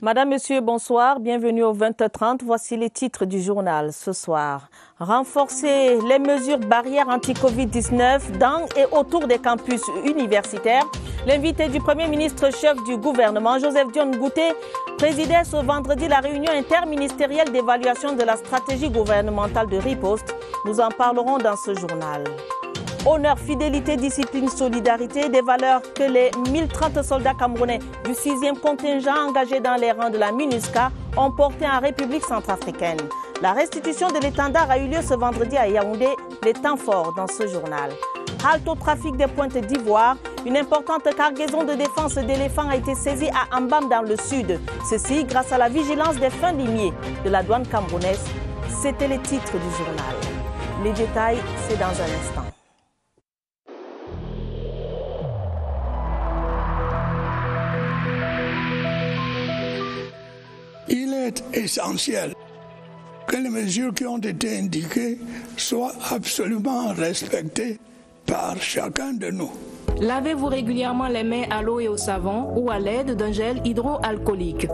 Madame, Monsieur, bonsoir. Bienvenue au 20h30. Voici les titres du journal ce soir. Renforcer les mesures barrières anti-Covid-19 dans et autour des campus universitaires. L'invité du Premier ministre chef du gouvernement, Joseph Dione Ngouté, présidait ce vendredi la réunion interministérielle d'évaluation de la stratégie gouvernementale de riposte. Nous en parlerons dans ce journal. Honneur, fidélité, discipline, solidarité, des valeurs que les 1030 soldats camerounais du 6e contingent engagés dans les rangs de la MINUSCA ont porté en République centrafricaine. La restitution de l'étendard a eu lieu ce vendredi à Yaoundé, les temps forts dans ce journal. Halte au trafic des Pointes d'Ivoire, une importante cargaison de défense d'éléphants a été saisie à Ambam dans le sud. Ceci grâce à la vigilance des fins limiers de la douane camerounaise. C'était les titres du journal. Les détails, c'est dans un instant. Il est essentiel que les mesures qui ont été indiquées soient absolument respectées par chacun de nous. Lavez-vous régulièrement les mains à l'eau et au savon ou à l'aide d'un gel hydroalcoolique.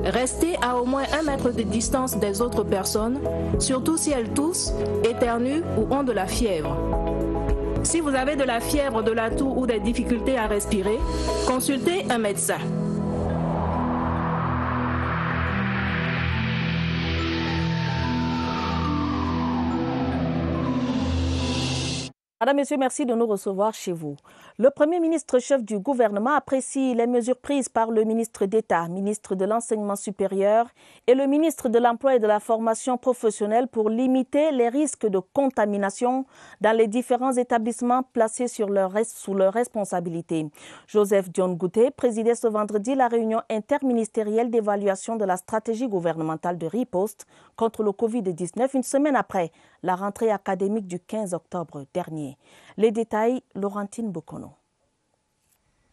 Restez à au moins 1 mètre de distance des autres personnes, surtout si elles toussent, éternuent ou ont de la fièvre. Si vous avez de la fièvre, de la toux ou des difficultés à respirer, consultez un médecin. Madame, Monsieur, merci de nous recevoir chez vous. Le Premier ministre chef du gouvernement apprécie les mesures prises par le ministre d'État, ministre de l'Enseignement supérieur et le ministre de l'Emploi et de la Formation professionnelle pour limiter les risques de contamination dans les différents établissements placés sous leur responsabilité. Joseph Dione Ngouté présidait ce vendredi la réunion interministérielle d'évaluation de la stratégie gouvernementale de riposte contre le Covid-19, une semaine après la rentrée académique du 15 octobre dernier. Les détails, Laurentine Bokono.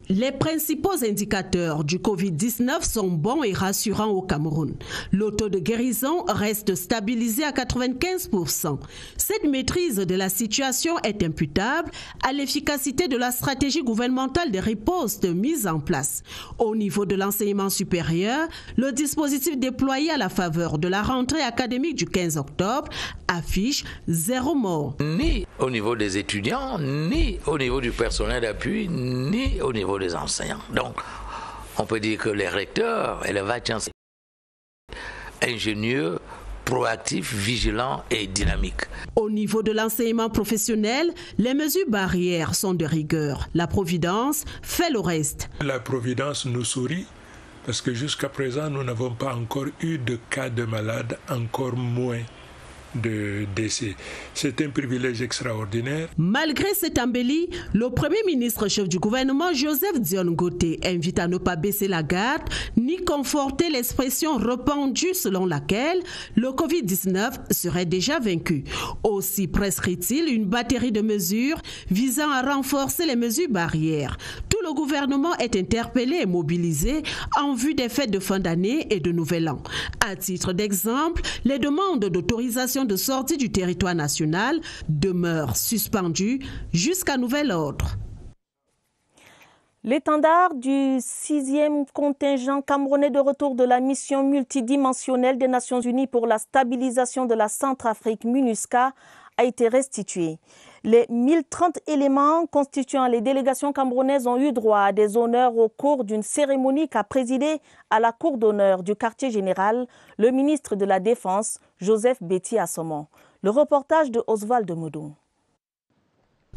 Les principaux indicateurs du Covid-19 sont bons et rassurants au Cameroun. Le taux de guérison reste stabilisé à 95%. Cette maîtrise de la situation est imputable à l'efficacité de la stratégie gouvernementale de riposte mise en place. Au niveau de l'enseignement supérieur, le dispositif déployé à la faveur de la rentrée académique du 15 octobre affiche 0 mort. Ni au niveau des étudiants, ni au niveau du personnel d'appui, ni au niveau des enseignants. Donc, on peut dire que les recteurs et les vice-chanceliers ingénieux, proactifs, vigilants et dynamiques. Au niveau de l'enseignement professionnel, les mesures barrières sont de rigueur. La Providence fait le reste. La Providence nous sourit parce que jusqu'à présent, nous n'avons pas encore eu de cas de malades, encore moins de décès. C'est un privilège extraordinaire. Malgré cette embellie, le Premier ministre chef du gouvernement, Joseph Dione Ngouté, invite à ne pas baisser la garde ni conforter l'expression répandue selon laquelle le Covid-19 serait déjà vaincu. Aussi prescrit-il une batterie de mesures visant à renforcer les mesures barrières. Tout le gouvernement est interpellé et mobilisé en vue des fêtes de fin d'année et de Nouvel An. À titre d'exemple, les demandes d'autorisation de sortie du territoire national demeurent suspendues jusqu'à nouvel ordre. L'étendard du 6e contingent camerounais de retour de la mission multidimensionnelle des Nations Unies pour la stabilisation de la Centrafrique, MINUSCA, a été restitué. Les 1030 éléments constituant les délégations camerounaises ont eu droit à des honneurs au cours d'une cérémonie qu'a présidée à la cour d'honneur du quartier général le ministre de la Défense, Joseph Betty Assomon. Le reportage de Oswald Moudou.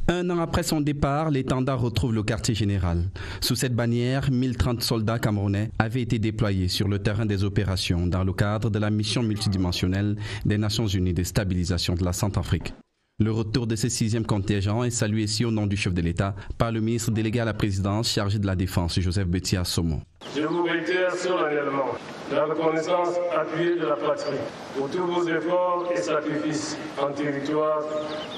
1 an après son départ, l'étendard retrouve le quartier général. Sous cette bannière, 1030 soldats camerounais avaient été déployés sur le terrain des opérations dans le cadre de la mission multidimensionnelle des Nations Unies de stabilisation de la Centrafrique. Le retour de ce 6e contingent est salué ici au nom du chef de l'État par le ministre délégué à la présidence chargé de la Défense, Joseph Betty Assomon. Je vous réitère solennellement la reconnaissance appuyée de la patrie pour tous vos efforts et sacrifices en territoire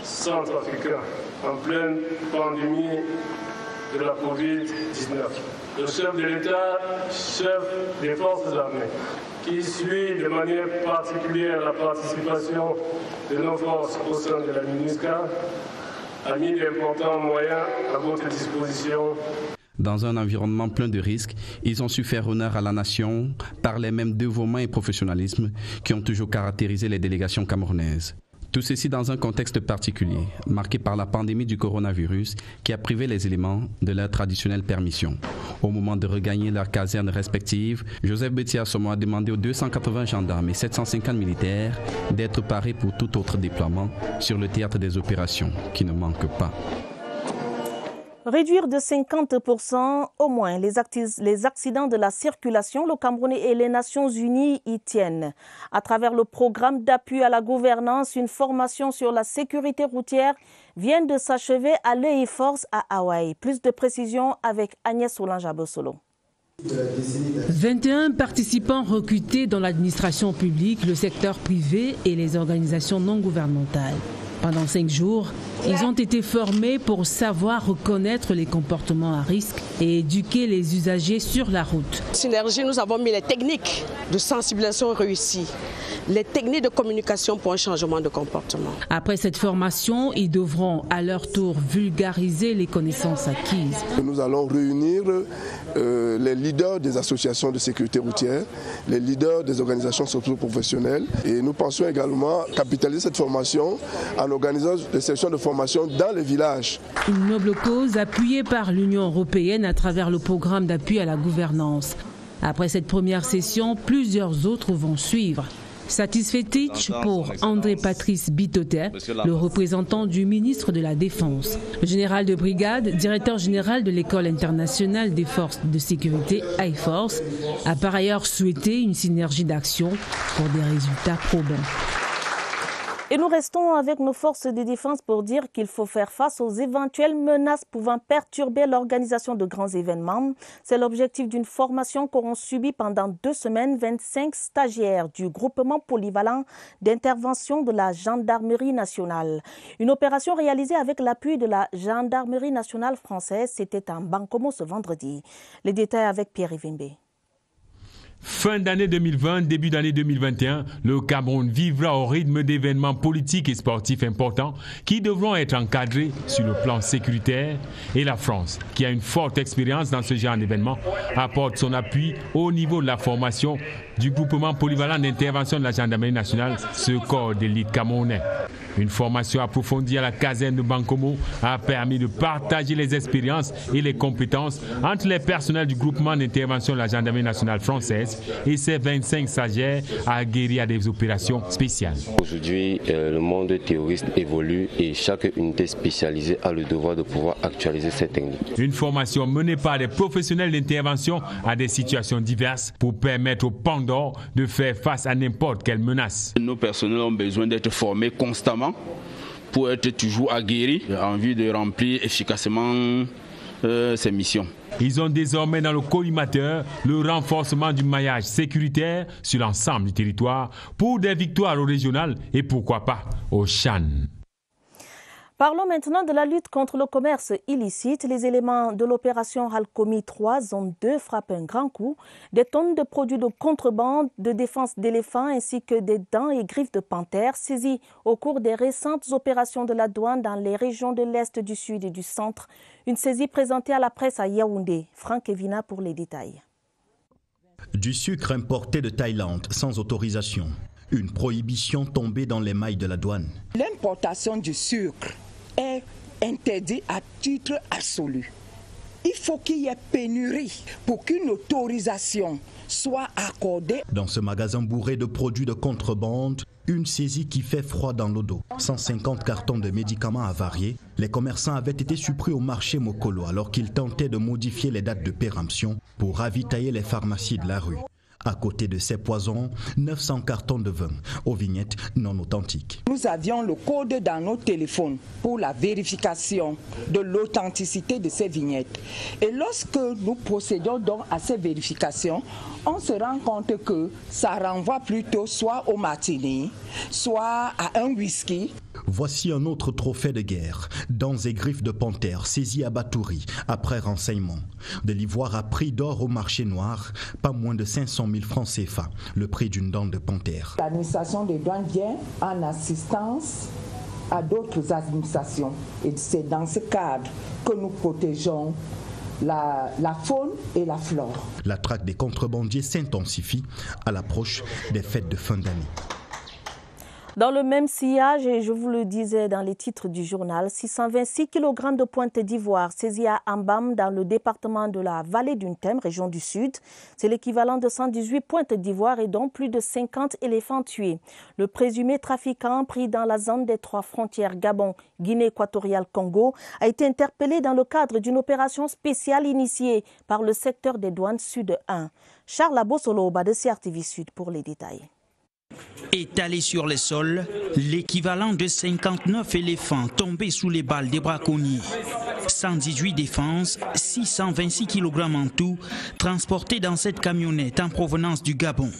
centrafricain, en pleine pandémie de la Covid-19. Le chef de l'État, chef des forces armées, qui suit de manière particulière la participation de nos forces au sein de la MINUSCA, a mis d'importants moyens à votre disposition. Dans un environnement plein de risques, ils ont su faire honneur à la nation par les mêmes dévouements et professionnalisme qui ont toujours caractérisé les délégations camerounaises. Tout ceci dans un contexte particulier, marqué par la pandémie du coronavirus qui a privé les éléments de leur traditionnelle permission. Au moment de regagner leurs casernes respectives, Joseph Betty Assomo a demandé aux 280 gendarmes et 750 militaires d'être parés pour tout autre déploiement sur le théâtre des opérations, qui ne manque pas. Réduire de 50% au moins les accidents de la circulation, le Cameroun et les Nations Unies y tiennent. À travers le programme d'appui à la gouvernance, une formation sur la sécurité routière vient de s'achever à l'EIFORCE à Hawaï. Plus de précisions avec Agnès Solange-Abossolo. 21 participants recrutés dans l'administration publique, le secteur privé et les organisations non gouvernementales. Pendant 5 jours, ils ont été formés pour savoir reconnaître les comportements à risque et éduquer les usagers sur la route. Synergie, nous avons mis les techniques de sensibilisation réussies, les techniques de communication pour un changement de comportement. Après cette formation, ils devront à leur tour vulgariser les connaissances acquises. Nous allons réunir les leaders des associations de sécurité routière, les leaders des organisations socio-professionnelles et nous pensons également capitaliser cette formation en organisant des sessions de formation dans les villages. Une noble cause appuyée par l'Union européenne à travers le programme d'appui à la gouvernance. Après cette première session, plusieurs autres vont suivre. Satisfait-il pour André Patrice Bitotet, le représentant du ministre de la Défense. Le général de brigade, directeur général de l'École internationale des forces de sécurité EIFORCE, a par ailleurs souhaité une synergie d'action pour des résultats probants. Et nous restons avec nos forces de défense pour dire qu'il faut faire face aux éventuelles menaces pouvant perturber l'organisation de grands événements. C'est l'objectif d'une formation qu'auront subi pendant 2 semaines 25 stagiaires du groupement polyvalent d'intervention de la Gendarmerie nationale. Une opération réalisée avec l'appui de la Gendarmerie nationale française. C'était en Bankomo ce vendredi. Les détails avec Pierre Ivimbe. Fin d'année 2020, début d'année 2021, le Cameroun vivra au rythme d'événements politiques et sportifs importants qui devront être encadrés sur le plan sécuritaire. Et la France, qui a une forte expérience dans ce genre d'événements, apporte son appui au niveau de la formation du groupement polyvalent d'intervention de la Gendarmerie nationale, ce corps d'élite camerounais. Une formation approfondie à la caserne de Bankomo a permis de partager les expériences et les compétences entre les personnels du groupement d'intervention de la Gendarmerie nationale française et ses 25 stagiaires aguerris à des opérations spéciales. Aujourd'hui, le monde terroriste évolue et chaque unité spécialisée a le devoir de pouvoir actualiser ses techniques. Une formation menée par des professionnels d'intervention à des situations diverses pour permettre aux Pandores de faire face à n'importe quelle menace. Nos personnels ont besoin d'être formés constamment pour être toujours aguerris en vue de remplir efficacement ces missions. Ils ont désormais dans le collimateur le renforcement du maillage sécuritaire sur l'ensemble du territoire pour des victoires au régional et pourquoi pas au CHAN. Parlons maintenant de la lutte contre le commerce illicite. Les éléments de l'opération Halkomi 3 Zone 2 frappent un grand coup. Des tonnes de produits de contrebande, de défense d'éléphants ainsi que des dents et griffes de panthère saisis au cours des récentes opérations de la douane dans les régions de l'Est, du Sud et du Centre. Une saisie présentée à la presse à Yaoundé. Franck Evina pour les détails. Du sucre importé de Thaïlande sans autorisation. Une prohibition tombée dans les mailles de la douane. L'importation du sucre est interdite à titre absolu. Il faut qu'il y ait pénurie pour qu'une autorisation soit accordée. Dans ce magasin bourré de produits de contrebande, une saisie qui fait froid dans le dos. 150 cartons de médicaments avariés. Les commerçants avaient été surpris au marché Mokolo alors qu'ils tentaient de modifier les dates de péremption pour ravitailler les pharmacies de la rue. À côté de ces poisons, 900 cartons de vin aux vignettes non authentiques. Nous avions le code dans nos téléphones pour la vérification de l'authenticité de ces vignettes. Et lorsque nous procédons donc à ces vérifications, on se rend compte que ça renvoie plutôt soit au martini, soit à un whisky. Voici un autre trophée de guerre, dents et griffes de panthère saisis à Batouri après renseignement. De l'ivoire à prix d'or au marché noir, pas moins de 500 000 francs CFA, le prix d'une dent de panthère. L'administration des douanes vient en assistance à d'autres administrations et c'est dans ce cadre que nous protégeons la faune et la flore. La traque des contrebandiers s'intensifie à l'approche des fêtes de fin d'année. Dans le même sillage, et je vous le disais dans les titres du journal, 626 kg de pointe d'ivoire saisis à Ambam dans le département de la Vallée du Nthème, région du Sud. C'est l'équivalent de 118 pointes d'ivoire et dont plus de 50 éléphants tués. Le présumé trafiquant pris dans la zone des 3 frontières Gabon, Guinée équatoriale, Congo a été interpellé dans le cadre d'une opération spéciale initiée par le secteur des douanes Sud 1. Charles Abosolo de CRTV Sud pour les détails. Étalés sur le sol, l'équivalent de 59 éléphants tombés sous les balles des braconniers. 118 défenses, 626 kg en tout, transportés dans cette camionnette en provenance du Gabon.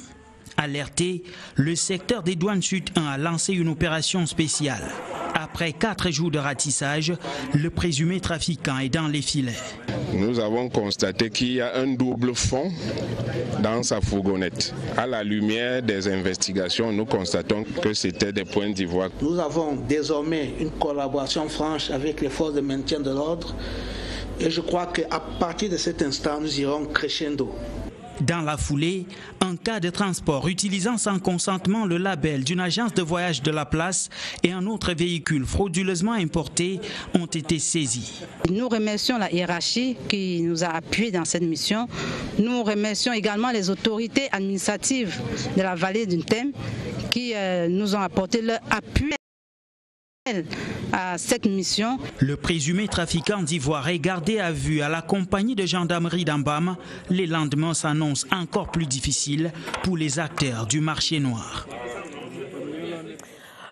Alerté, le secteur des douanes Sud 1 a lancé une opération spéciale. Après 4 jours de ratissage, le présumé trafiquant est dans les filets. Nous avons constaté qu'il y a un double fond dans sa fourgonnette. À la lumière des investigations, nous constatons que c'était des pointes d'ivoire. Nous avons désormais une collaboration franche avec les forces de maintien de l'ordre et je crois qu'à partir de cet instant, nous irons crescendo. Dans la foulée, un cas de transport utilisant sans consentement le label d'une agence de voyage de la place et un autre véhicule frauduleusement importé ont été saisis. Nous remercions la hiérarchie qui nous a appuyés dans cette mission. Nous remercions également les autorités administratives de la Vallée du Nthème qui nous ont apporté leur appui à cette mission. Le présumé trafiquant d'ivoire est gardé à vue à la compagnie de gendarmerie d'Ambam. Les lendemains s'annoncent encore plus difficiles pour les acteurs du marché noir.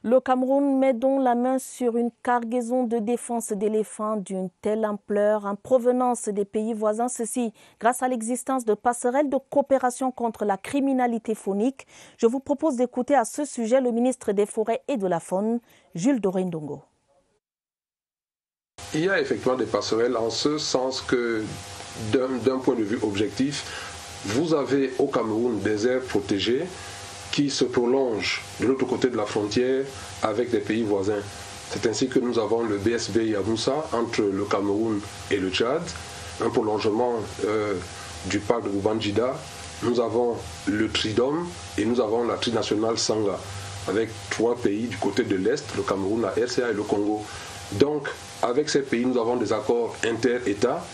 Le Cameroun met donc la main sur une cargaison de défense d'éléphants d'une telle ampleur en provenance des pays voisins. Ceci grâce à l'existence de passerelles de coopération contre la criminalité faunique. Je vous propose d'écouter à ce sujet le ministre des Forêts et de la Faune, Jules Doré-Ndongo. Il y a effectivement des passerelles en ce sens que d'un point de vue objectif, vous avez au Cameroun des aires protégées qui se prolonge de l'autre côté de la frontière avec des pays voisins. C'est ainsi que nous avons le BSB Yamoussa entre le Cameroun et le Tchad, un prolongement du parc de Boubanjida. Nous avons le Tridom et nous avons la trinationale Sanga, avec 3 pays du côté de l'Est, le Cameroun, la RCA et le Congo. Donc, avec ces pays, nous avons des accords inter-États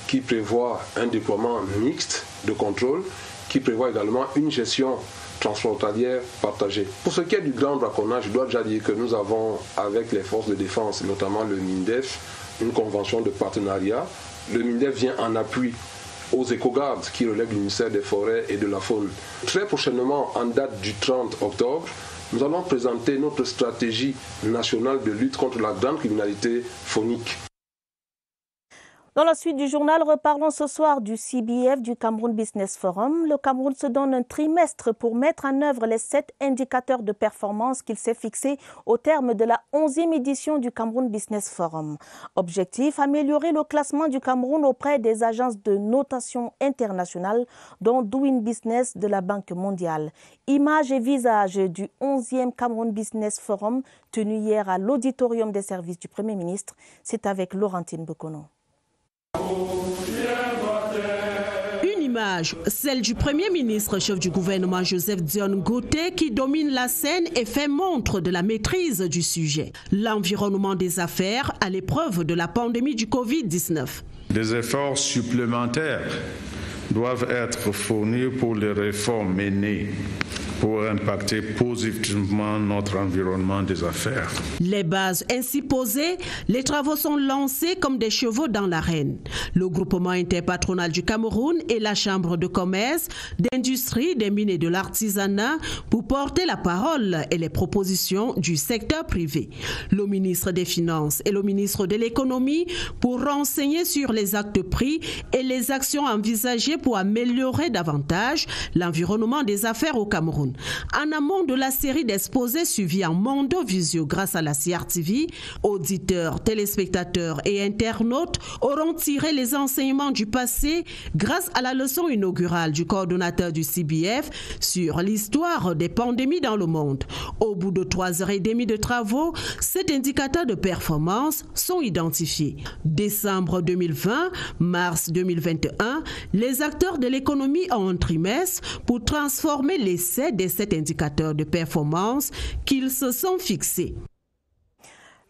qui prévoient un déploiement mixte de contrôle, qui prévoient également une gestion transfrontalière partagée. Pour ce qui est du grand braconnage, je dois déjà dire que nous avons, avec les forces de défense, notamment le MINDEF, une convention de partenariat. Le MINDEF vient en appui aux écogardes qui relèvent du ministère des Forêts et de la Faune. Très prochainement, en date du 30 octobre, nous allons présenter notre stratégie nationale de lutte contre la grande criminalité faunique. Dans la suite du journal, reparlons ce soir du CBF, du Cameroun Business Forum. Le Cameroun se donne un trimestre pour mettre en œuvre les 7 indicateurs de performance qu'il s'est fixés au terme de la 11e édition du Cameroun Business Forum. Objectif, améliorer le classement du Cameroun auprès des agences de notation internationales, dont Doing Business de la Banque mondiale. Images et visages du 11e Cameroun Business Forum tenu hier à l'auditorium des services du Premier ministre. C'est avec Laurentine Bekono. Une image, celle du Premier ministre, chef du gouvernement Joseph Dione Ngoté, qui domine la scène et fait montre de la maîtrise du sujet. L'environnement des affaires à l'épreuve de la pandémie du Covid-19. Des efforts supplémentaires doivent être fournis pour les réformes menées pour impacter positivement notre environnement des affaires. Les bases ainsi posées, les travaux sont lancés comme des chevaux dans l'arène. Le groupement interpatronal du Cameroun et la Chambre de commerce, d'industrie, des mines et de l'artisanat pour porter la parole et les propositions du secteur privé. Le ministre des Finances et le ministre de l'Économie pour renseigner sur les actes pris et les actions envisagées pour améliorer davantage l'environnement des affaires au Cameroun. Cameroun. En amont de la série d'exposés suivis en Mondo Visio grâce à la CRTV, auditeurs, téléspectateurs et internautes auront tiré les enseignements du passé grâce à la leçon inaugurale du coordonnateur du CBF sur l'histoire des pandémies dans le monde. Au bout de 3h30 de travaux, 7 indicateurs de performance sont identifiés. Décembre 2020, mars 2021, les acteurs de l'économie ont un trimestre pour transformer l'essai des 7 indicateurs de performance qu'ils se sont fixés.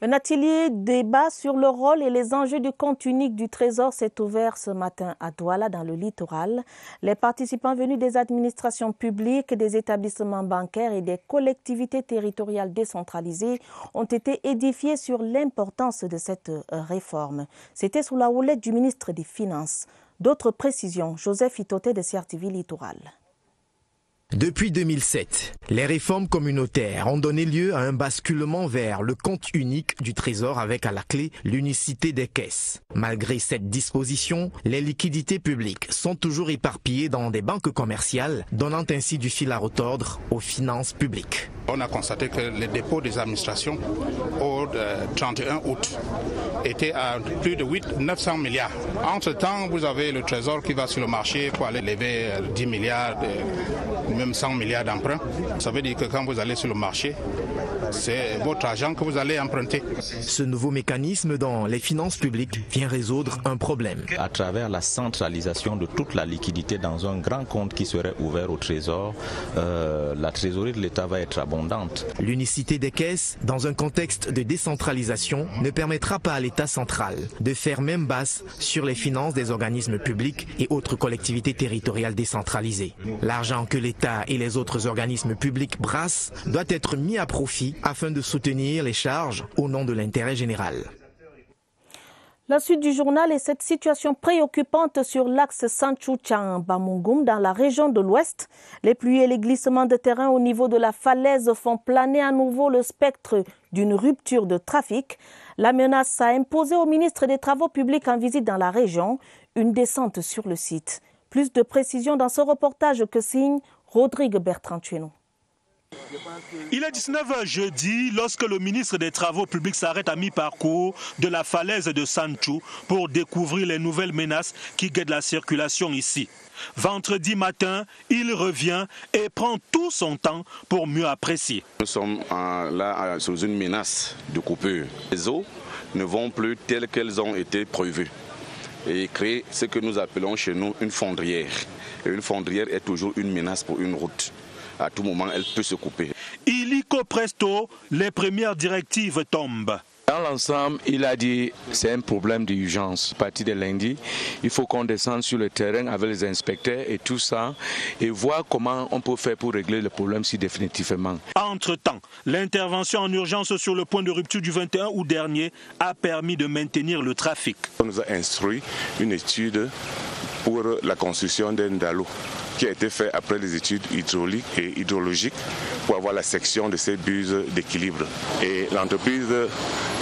Un atelier débat sur le rôle et les enjeux du compte unique du Trésor s'est ouvert ce matin à Douala, dans le littoral. Les participants venus des administrations publiques, des établissements bancaires et des collectivités territoriales décentralisées ont été édifiés sur l'importance de cette réforme. C'était sous la houlette du ministre des Finances. D'autres précisions, Joseph Itoté de CRTV Littoral. Depuis 2007, les réformes communautaires ont donné lieu à un basculement vers le compte unique du Trésor avec à la clé l'unicité des caisses. Malgré cette disposition, les liquidités publiques sont toujours éparpillées dans des banques commerciales, donnant ainsi du fil à retordre aux finances publiques. On a constaté que les dépôts des administrations au 31 août étaient à plus de 900 milliards. Entre-temps, vous avez le Trésor qui va sur le marché pour aller lever 10 milliards, même 100 milliards d'emprunts. Ça veut dire que quand vous allez sur le marché, c'est votre argent que vous allez emprunter. Ce nouveau mécanisme dans les finances publiques vient résoudre un problème. À travers la centralisation de toute la liquidité dans un grand compte qui serait ouvert au Trésor, la trésorerie de l'État va être abondante. L'unicité des caisses, dans un contexte de décentralisation, ne permettra pas à l'État central de faire même basse sur les finances des organismes publics et autres collectivités territoriales décentralisées. L'argent que l'État et les autres organismes publics brassent doit être mis à profit afin de soutenir les charges au nom de l'intérêt général. La suite du journal est cette situation préoccupante sur l'axe Santchou-Tchang-Bamungum dans la région de l'Ouest. Les pluies et les glissements de terrain au niveau de la falaise font planer à nouveau le spectre d'une rupture de trafic. La menace a imposé au ministre des Travaux publics en visite dans la région une descente sur le site. Plus de précisions dans ce reportage que signe Rodrigue Bertrand-Tueno. Il est 19h jeudi lorsque le ministre des Travaux publics s'arrête à mi-parcours de la falaise de Santchou pour découvrir les nouvelles menaces qui guettent la circulation ici. Vendredi matin, il revient et prend tout son temps pour mieux apprécier. Nous sommes là sous une menace de coupure. Les eaux ne vont plus telles qu'elles ont été prévues et créer ce que nous appelons chez nous une fondrière. Et une fondrière est toujours une menace pour une route. À tout moment, elle peut se couper. Illico presto, les premières directives tombent. Dans l'ensemble, il a dit que c'est un problème d'urgence. À partir de lundi, il faut qu'on descende sur le terrain avec les inspecteurs et tout ça et voir comment on peut faire pour régler le problème si définitivement. Entre-temps, l'intervention en urgence sur le point de rupture du 21 août dernier a permis de maintenir le trafic. On nous a instruit une étude pour la construction d'un dallo qui a été fait après les études hydrauliques et hydrologiques pour avoir la section de ces buses d'équilibre. Et l'entreprise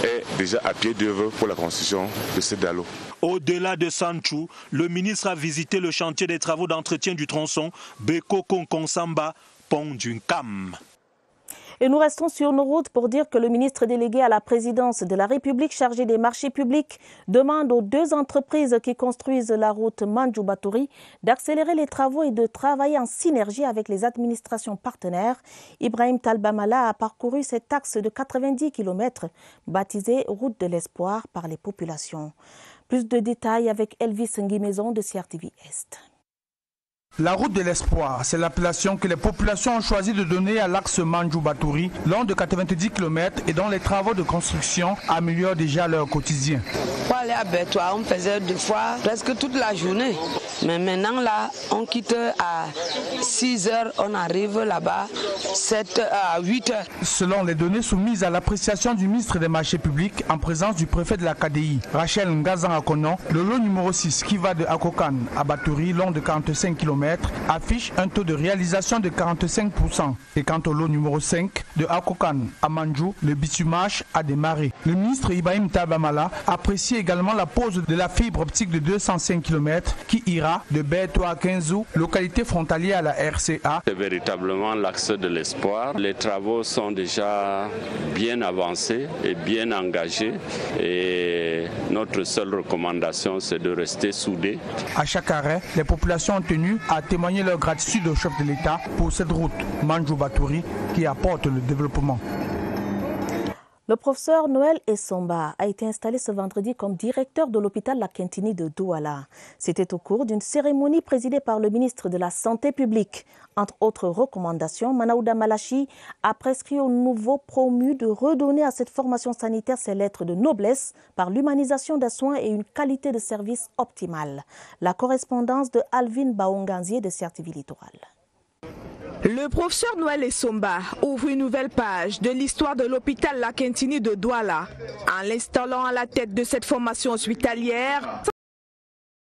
est déjà à pied d'œuvre pour la construction de ces dallos. Au-delà de Santchou, le ministre a visité le chantier des travaux d'entretien du tronçon Beko-Konkonsamba, pont du Cam. Et nous restons sur nos routes pour dire que le ministre délégué à la présidence de la République chargé des marchés publics demande aux 2 entreprises qui construisent la route Mandjou-Batouri d'accélérer les travaux et de travailler en synergie avec les administrations partenaires. Ibrahim Talbamala a parcouru cet axe de 90 km baptisé Route de l'Espoir par les populations. Plus de détails avec Elvis Nguimaison de CRTV Est. La route de l'espoir, c'est l'appellation que les populations ont choisi de donner à l'axe Mandjou-Batouri, long de 90 km et dont les travaux de construction améliorent déjà leur quotidien. Pour aller à Bertois, on faisait 2 fois presque toute la journée. Mais maintenant, là, on quitte à 6 h, on arrive là-bas 7 à 8 h. Selon les données soumises à l'appréciation du ministre des Marchés publics en présence du préfet de la KDI, Rachel Ngazan Akonon, le lot numéro 6 qui va de Akokan à Batouri, long de 45 km, km affiche un taux de réalisation de 45%. Et quant au lot numéro 5 de Akokan à Manjou, le bitumage a démarré. Le ministre Ibrahim Tabamala apprécie également la pose de la fibre optique de 205 km qui ira de Beto à Kenzou, localité frontalière à la RCA. C'est véritablement l'axe de l'espoir. Les travaux sont déjà bien avancés et bien engagés et notre seule recommandation c'est de rester soudés. À chaque arrêt, les populations ont tenu à témoigner leur gratitude au chef de l'État pour cette route Manjou-Batouri qui apporte le développement. Le professeur Noël Essomba a été installé ce vendredi comme directeur de l'hôpital La Quintini de Douala. C'était au cours d'une cérémonie présidée par le ministre de la Santé publique. Entre autres recommandations, Manaouda Malachi a prescrit aux nouveaux promus de redonner à cette formation sanitaire ses lettres de noblesse par l'humanisation des soins et une qualité de service optimale. La correspondance de Alvin Baonganzier de Certiville Littoral. Le professeur Noël Essomba ouvre une nouvelle page de l'histoire de l'hôpital La Quintini de Douala en l'installant à la tête de cette formation hospitalière.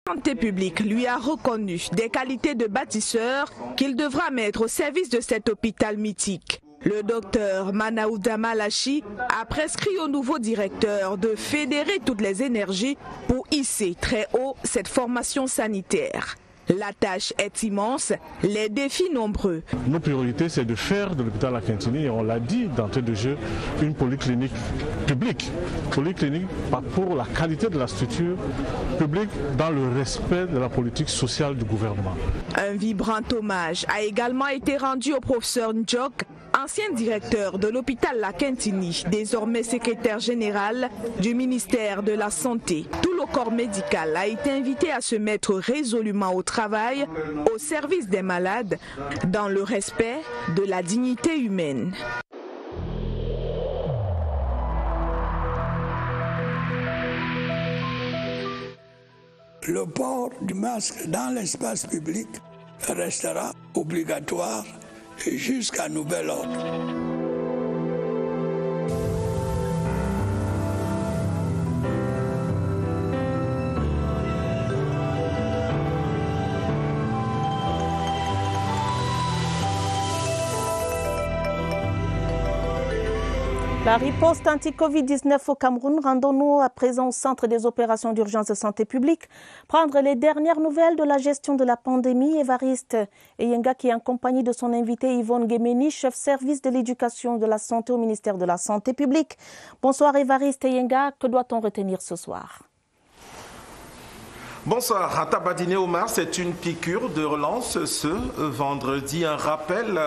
La santé publique lui a reconnu des qualités de bâtisseur qu'il devra mettre au service de cet hôpital mythique. Le docteur Manaouda Malachi a prescrit au nouveau directeur de fédérer toutes les énergies pour hisser très haut cette formation sanitaire. La tâche est immense, les défis nombreux. Nos priorités, c'est de faire de l'hôpital La Quintini, et on l'a dit d'entrée de jeu, une polyclinique publique. Polyclinique pour la qualité de la structure publique dans le respect de la politique sociale du gouvernement. Un vibrant hommage a également été rendu au professeur Ndjok, ancien directeur de l'hôpital La Quintini, désormais secrétaire général du ministère de la Santé. Tout le corps médical a été invité à se mettre résolument au travail, au service des malades, dans le respect de la dignité humaine. Le port du masque dans l'espace public restera obligatoire jusqu'à nouvel ordre. La riposte anti-Covid-19 au Cameroun, rendons-nous à présent au centre des opérations d'urgence de santé publique, prendre les dernières nouvelles de la gestion de la pandémie. Évariste Eyenga qui est en compagnie de son invité Yvonne Guémeni, chef service de l'éducation de la santé au ministère de la Santé publique. Bonsoir Évariste Eyenga, que doit-on retenir ce soir ? Bonsoir, Atabadine Omar, c'est une piqûre de relance ce vendredi, un rappel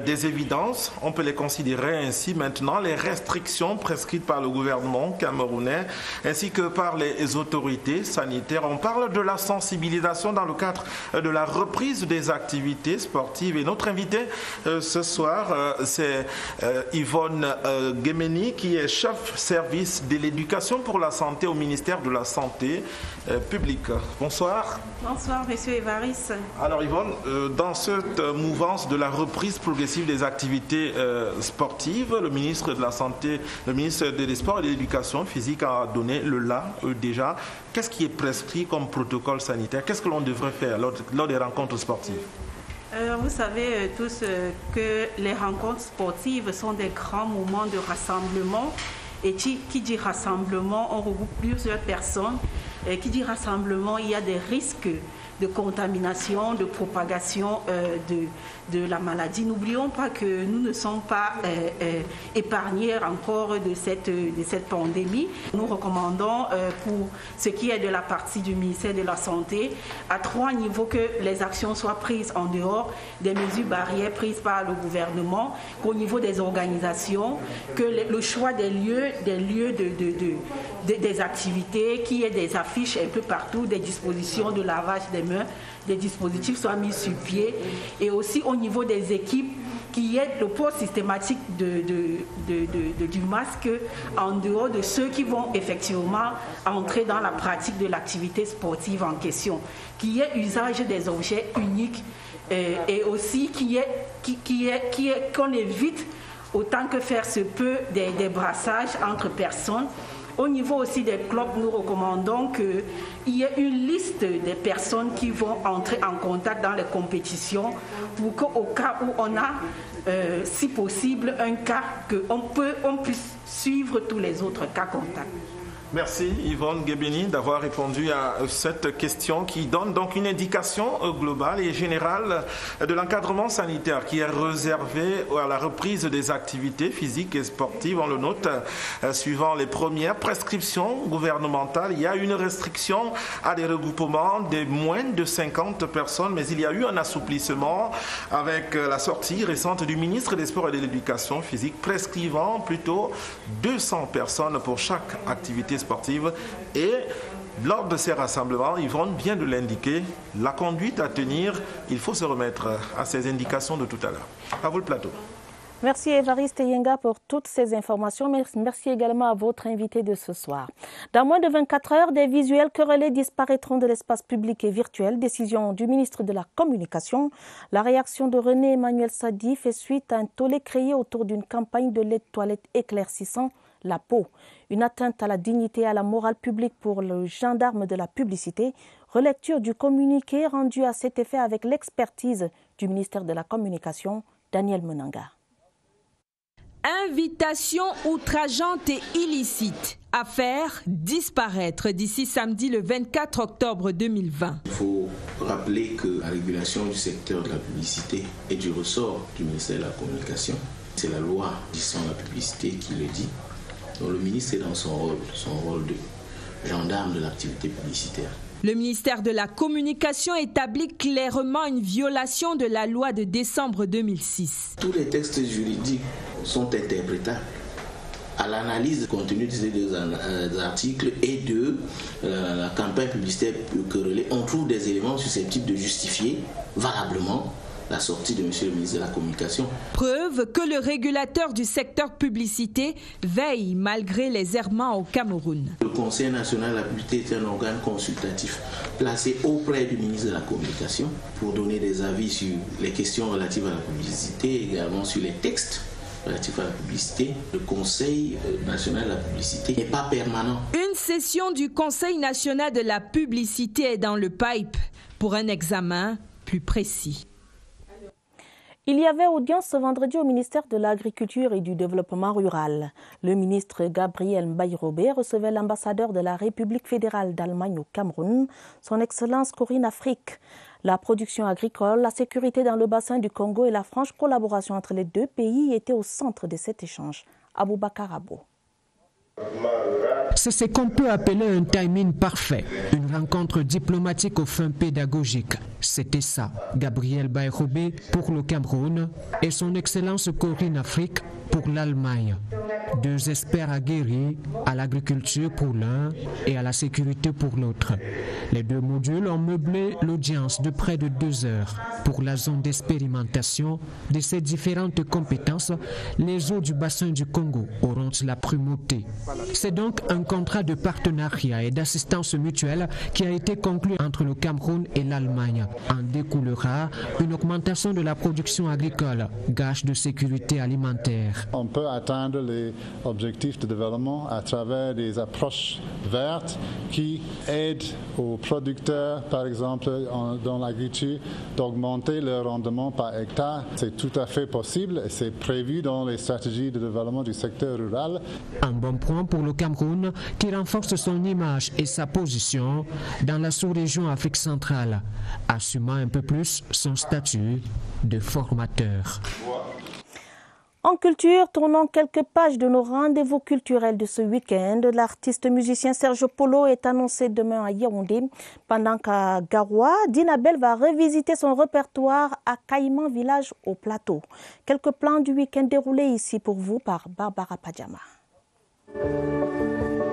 des évidences, on peut les considérer ainsi maintenant, les restrictions prescrites par le gouvernement camerounais ainsi que par les autorités sanitaires. On parle de la sensibilisation dans le cadre de la reprise des activités sportives et notre invité ce soir c'est Yvonne Guémeni qui est chef service de l'éducation pour la santé au ministère de la Santé publique. Bonsoir. Bonsoir, monsieur Évariste. Alors Yvonne, dans cette mouvance de la reprise progressive des activités sportives, le ministre de la Santé, le ministre des Sports et de l'Éducation physique a donné le là déjà. Qu'est-ce qui est prescrit comme protocole sanitaire? Qu'est-ce que l'on devrait faire lors des rencontres sportives? Vous savez tous que les rencontres sportives sont des grands moments de rassemblement. Et qui dit rassemblement, on regroupe plusieurs personnes. Et qui dit rassemblement, il y a des risques de contamination, de propagation de la maladie. N'oublions pas que nous ne sommes pas épargnés encore de cette pandémie. Nous recommandons pour ce qui est de la partie du ministère de la Santé, à 3 niveaux, que les actions soient prises en dehors des mesures barrières prises par le gouvernement, qu'au niveau des organisations, que le choix des lieux des activités, qu'il y ait des affiches un peu partout, des dispositions de lavage des mains, des dispositifs soient mis sur pied, et aussi au niveau des équipes, qu'il y ait le port systématique du masque en dehors de ceux qui vont effectivement entrer dans la pratique de l'activité sportive en question, qu'il y ait usage des objets uniques et aussi qu'on évite autant que faire se peut des brassages entre personnes. Au niveau aussi des clubs, nous recommandons qu'il y ait une liste des personnes qui vont entrer en contact dans les compétitions pour qu'au cas où on a, si possible, un cas, qu'on puisse suivre tous les autres cas contacts. Merci Yvonne Guébeni d'avoir répondu à cette question qui donne donc une indication globale et générale de l'encadrement sanitaire qui est réservé à la reprise des activités physiques et sportives. On le note, suivant les premières prescriptions gouvernementales, il y a une restriction à des regroupements de moins de 50 personnes, mais il y a eu un assouplissement avec la sortie récente du ministre des Sports et de l'Éducation physique prescrivant plutôt 200 personnes pour chaque activité sportive. Et lors de ces rassemblements, Yvonne vient de l'indiquer, la conduite à tenir, il faut se remettre à ces indications de tout à l'heure. À vous le plateau. Merci Évariste Yenga pour toutes ces informations. Merci également à votre invité de ce soir. Dans moins de 24 heures, des visuels querellés disparaîtront de l'espace public et virtuel. Décision du ministre de la Communication. La réaction de René Emmanuel Sadi fait suite à un tollé créé autour d'une campagne de lait de toilette éclaircissant la peau. Une atteinte à la dignité et à la morale publique pour le gendarme de la publicité. Relecture du communiqué rendu à cet effet avec l'expertise du ministère de la Communication, Daniel Menanga. Invitation outrageante et illicite à faire disparaître d'ici samedi le 24 octobre 2020. Il faut rappeler que la régulation du secteur de la publicité est du ressort du ministère de la Communication. C'est la loi disant la publicité qui le dit. Donc le ministre est dans son rôle de gendarme de l'activité publicitaire. Le ministère de la Communication établit clairement une violation de la loi de décembre 2006. Tous les textes juridiques sont interprétables. À l'analyse du contenu de ces deux articles et de la campagne publicitaire querellée, on trouve des éléments susceptibles de justifier valablement la sortie de M. le ministre de la Communication. Preuve que le régulateur du secteur publicité veille malgré les errements au Cameroun. Le Conseil national de la publicité est un organe consultatif placé auprès du ministre de la Communication pour donner des avis sur les questions relatives à la publicité, également sur les textes relatifs à la publicité. Le Conseil national de la publicité n'est pas permanent. Une session du Conseil national de la publicité est dans le pipe pour un examen plus précis. Il y avait audience ce vendredi au ministère de l'Agriculture et du Développement rural. Le ministre Gabriel Mbaye-Robé recevait l'ambassadeur de la République fédérale d'Allemagne au Cameroun, son Excellence Corinne Afrique. La production agricole, la sécurité dans le bassin du Congo et la franche collaboration entre les deux pays étaient au centre de cet échange. Aboubakar Abo. C'est ce qu'on peut appeler un timing parfait, une rencontre diplomatique aux fins pédagogiques. C'était ça, Gabriel Mbaye-Robé pour le Cameroun et son Excellence Corinne Afrique pour l'Allemagne. Deux experts aguerris à l'agriculture pour l'un et à la sécurité pour l'autre. Les deux modules ont meublé l'audience de près de 2 heures. Pour la zone d'expérimentation de ces différentes compétences, les eaux du bassin du Congo auront la primauté. C'est donc un contrat de partenariat et d'assistance mutuelle qui a été conclu entre le Cameroun et l'Allemagne. En découlera une augmentation de la production agricole, gage de sécurité alimentaire. On peut atteindre les objectifs de développement à travers des approches vertes qui aident aux producteurs, par exemple dans l'agriculture, d'augmenter leur rendement par hectare. C'est tout à fait possible et c'est prévu dans les stratégies de développement du secteur rural. Un bon point pour le Cameroun qui renforce son image et sa position dans la sous-région Afrique centrale, assumant un peu plus son statut de formateur. En culture, tournons quelques pages de nos rendez-vous culturels de ce week-end. L'artiste musicien Serge Polo est annoncé demain à Yaoundé, pendant qu'à Garoua, Dinabel va revisiter son répertoire à Caïman Village au Plateau. Quelques plans du week-end déroulés ici pour vous par Barbara Padjama.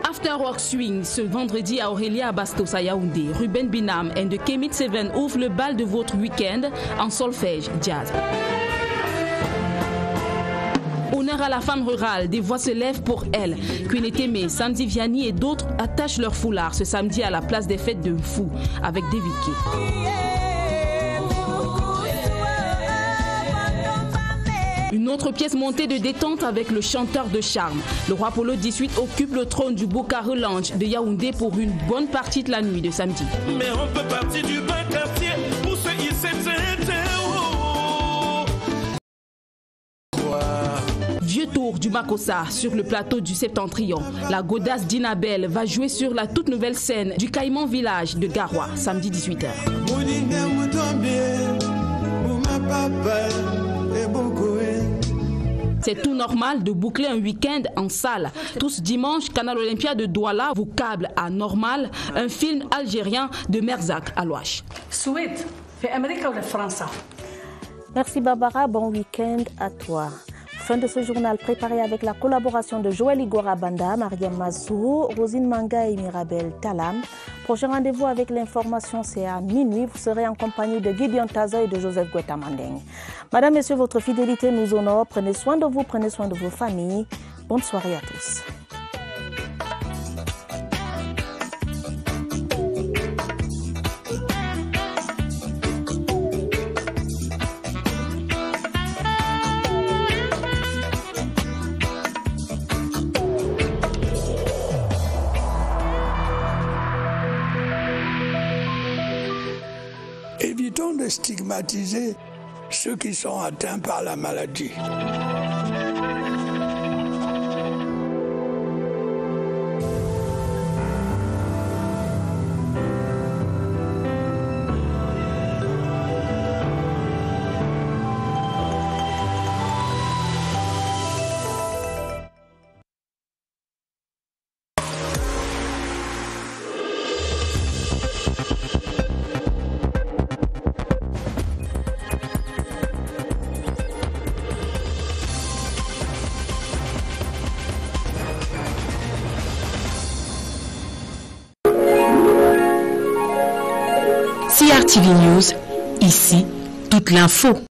After Rock Swing ce vendredi à Aurélia Bastos à Yaoundé. Ruben Binam et de Kemit Seven ouvrent le bal de votre week-end en solfège jazz. Honneur à la femme rurale, des voix se lèvent pour elle. Queen Temé, Sandy Vianney et d'autres attachent leur foulard ce samedi à la place des fêtes de Mfou avec David Kay. Une autre pièce montée de détente avec le chanteur de charme. Le roi Polo XVIII occupe le trône du Bokaro Lounge de Yaoundé pour une bonne partie de la nuit de samedi. Mais on peut partir du bas quartier pour se hisser. Vieux tour du Makossa sur le plateau du Septentrion. La godasse d'Inabel va jouer sur la toute nouvelle scène du Caïman Village de Garoua, samedi 18h. C'est tout normal de boucler un week-end en salle. Tous dimanche, Canal Olympia de Douala vous câble à Normal, un film algérien de Merzak Alouache. Suède, fait Amérique ou la France? Merci Barbara, bon week-end à toi. Fin de ce journal préparé avec la collaboration de Joël Igora Banda, Mariam Mazou, Rosine Manga et Mirabel Talam. Prochain rendez-vous avec l'information, c'est à minuit. Vous serez en compagnie de Gideon Taza et de Joseph Guetta-Mandeng. Madame, Messieurs, votre fidélité nous honore. Prenez soin de vous, prenez soin de vos familles. Bonne soirée à tous. Évitons de stigmatiser ceux qui sont atteints par la maladie. CRTV News, ici, toute l'info.